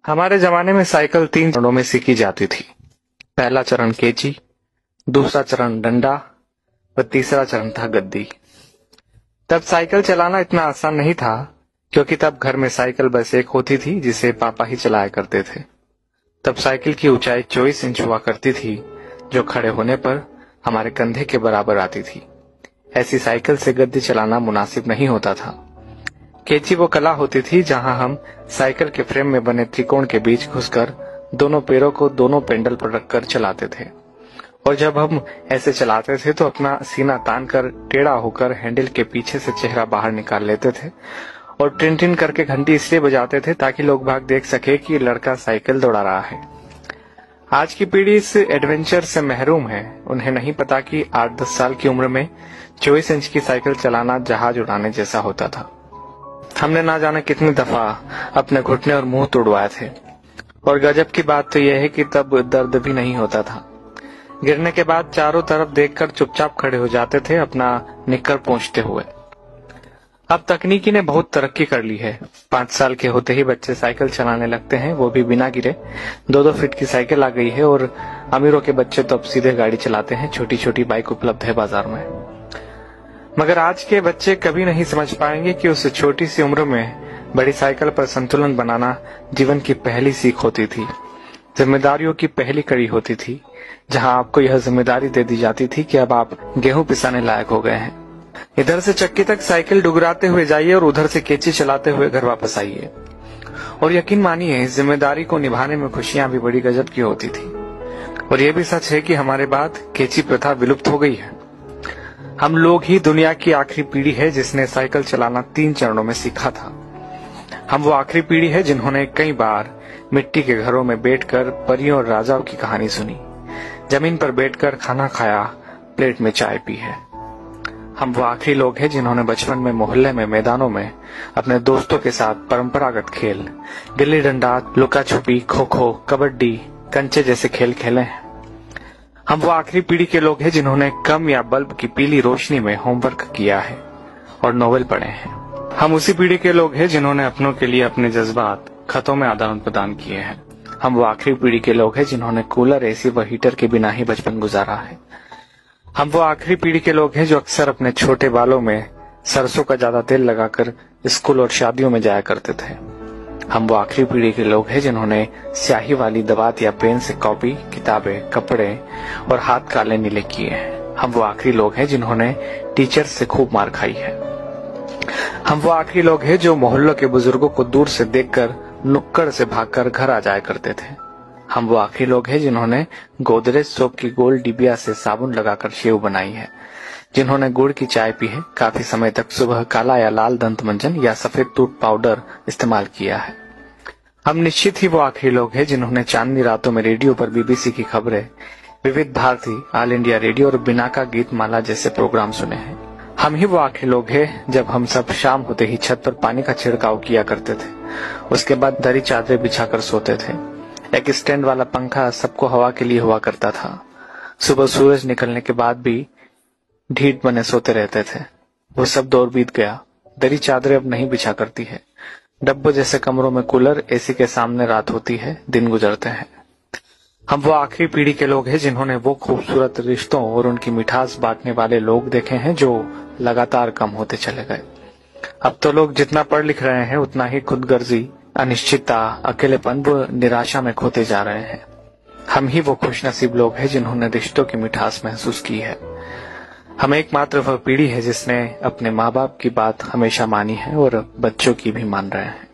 हमारे जमाने में साइकिल 3 चरणों में सीखी जाती थी। पहला चरण केची, दूसरा चरण डंडा व तीसरा चरण था गद्दी। तब साइकिल चलाना इतना आसान नहीं था, क्योंकि तब घर में साइकिल बस एक होती थी जिसे पापा ही चलाया करते थे। तब साइकिल की ऊंचाई 24 इंच हुआ करती थी, जो खड़े होने पर हमारे कंधे के बराबर आती थी। ऐसी साइकिल से गद्दी चलाना मुनासिब नहीं होता था। केची वो कला होती थी जहां हम साइकिल के फ्रेम में बने त्रिकोण के बीच घुसकर दोनों पैरों को दोनों पेंडल पर रखकर चलाते थे। और जब हम ऐसे चलाते थे तो अपना सीना तान कर टेढ़ा होकर हैंडल के पीछे से चेहरा बाहर निकाल लेते थे और टिन टिन करके घंटी इसलिए बजाते थे ताकि लोग बाग देख सके कि लड़का साइकिल दौड़ा रहा है। आज की पीढ़ी इस एडवेंचर से महरूम है। उन्हें नहीं पता कि 8-10 साल की उम्र में 24 इंच की साइकिल चलाना जहाज उड़ाने जैसा होता था। हमने ना जाने कितनी दफा अपने घुटने और मुंह तोड़वाए थे। और गजब की बात तो यह है कि तब दर्द भी नहीं होता था। गिरने के बाद चारों तरफ देखकर चुपचाप खड़े हो जाते थे, अपना निक्कर पोंछते हुए। अब तकनीकी ने बहुत तरक्की कर ली है। 5 साल के होते ही बच्चे साइकिल चलाने लगते हैं, वो भी बिना गिरे। 2-2 फीट की साइकिल आ गई है और अमीरों के बच्चे तो अब सीधे गाड़ी चलाते हैं। छोटी छोटी बाइक उपलब्ध है बाजार में। मगर आज के बच्चे कभी नहीं समझ पाएंगे कि उस छोटी सी उम्र में बड़ी साइकिल पर संतुलन बनाना जीवन की पहली सीख होती थी, जिम्मेदारियों की पहली कड़ी होती थी, जहां आपको यह जिम्मेदारी दे दी जाती थी कि अब आप गेहूं पिसाने लायक हो गए हैं। इधर से चक्की तक साइकिल डुगराते हुए जाइए और उधर से केची चलाते हुए घर वापस आइए। और यकीन मानिए, इस जिम्मेदारी को निभाने में खुशियां भी बड़ी गजब की होती थी। और यह भी सच है कि हमारे बाद केची प्रथा विलुप्त हो गई है। हम लोग ही दुनिया की आखिरी पीढ़ी है जिसने साइकिल चलाना 3 चरणों में सीखा था। हम वो आखिरी पीढ़ी है जिन्होंने कई बार मिट्टी के घरों में बैठकर परियों और राजाओं की कहानी सुनी, जमीन पर बैठकर खाना खाया, प्लेट में चाय पी है। हम वो आखिरी लोग हैं जिन्होंने बचपन में मोहल्ले में मैदानों में अपने दोस्तों के साथ परंपरागत खेल, गिल्ली डंडा, लुका छुपी, खो खो, कबड्डी, कंचे जैसे खेल खेले हैं। हम वो आखिरी पीढ़ी के लोग हैं जिन्होंने कम या बल्ब की पीली रोशनी में होमवर्क किया है और नोवेल पढ़े हैं। हम उसी पीढ़ी के लोग हैं जिन्होंने अपनों के लिए अपने जज्बात खतों में आदान प्रदान किए हैं। हम वो आखिरी पीढ़ी के लोग हैं जिन्होंने कूलर, एसी व हीटर के बिना ही बचपन गुजारा है। हम वो आखिरी पीढ़ी के लोग हैं जो अक्सर अपने छोटे बालों में सरसों का ज्यादा तेल लगाकर स्कूल और शादियों में जाया करते थे। हम वो आखिरी पीढ़ी के लोग हैं जिन्होंने स्याही वाली दवात या पेन से कॉपी, किताबें, कपड़े और हाथ काले नीले किए हैं। हम वो आखिरी लोग हैं जिन्होंने टीचर से खूब मार खाई है। हम वो आखिरी लोग हैं जो मोहल्लों के बुजुर्गों को दूर से देखकर नुक्कड़ से भागकर घर आ जाया करते थे। हम वो आखिरी लोग हैं जिन्होंने गोदरेज सोप की गोल डिबिया से साबुन लगाकर शेव बनाई है, जिन्होंने गुड़ की चाय पी है, काफी समय तक सुबह काला या लाल दंत मंजन या सफेद टूथ पाउडर इस्तेमाल किया है। हम निश्चित ही वो आखिरी लोग हैं जिन्होंने चांदनी रातों में रेडियो पर बीबीसी की खबरें, विविध भारती, ऑल इंडिया रेडियो और बिनाका गीत माला जैसे प्रोग्राम सुने हैं। हम ही वो आखिरी लोग हैं जब हम सब शाम होते ही छत पर पानी का छिड़काव किया करते थे। उसके बाद दरी चादरें बिछाकर सोते थे। एक स्टैंड वाला पंखा सबको हवा के लिए हुआ करता था। सुबह सूरज निकलने के बाद भी ढीठ बने सोते रहते थे। वो सब दौर बीत गया। दरी चादरें अब नहीं बिछा करती है। डब्बों जैसे कमरों में कूलर, एसी के सामने रात होती है, दिन गुजरते हैं। हम वो आखिरी पीढ़ी के लोग हैं जिन्होंने वो खूबसूरत रिश्तों और उनकी मिठास बांटने वाले लोग देखे हैं जो लगातार कम होते चले गए। अब तो लोग जितना पढ़ लिख रहे हैं उतना ही खुदगर्जी, अनिश्चितता, अकेलेपन व निराशा में खोते जा रहे हैं। हम ही वो खुशनसीब लोग हैं जिन्होंने रिश्तों की मिठास महसूस की है। हम एकमात्र वह पीढ़ी है जिसने अपने माँ बाप की बात हमेशा मानी है और बच्चों की भी मान रहे हैं।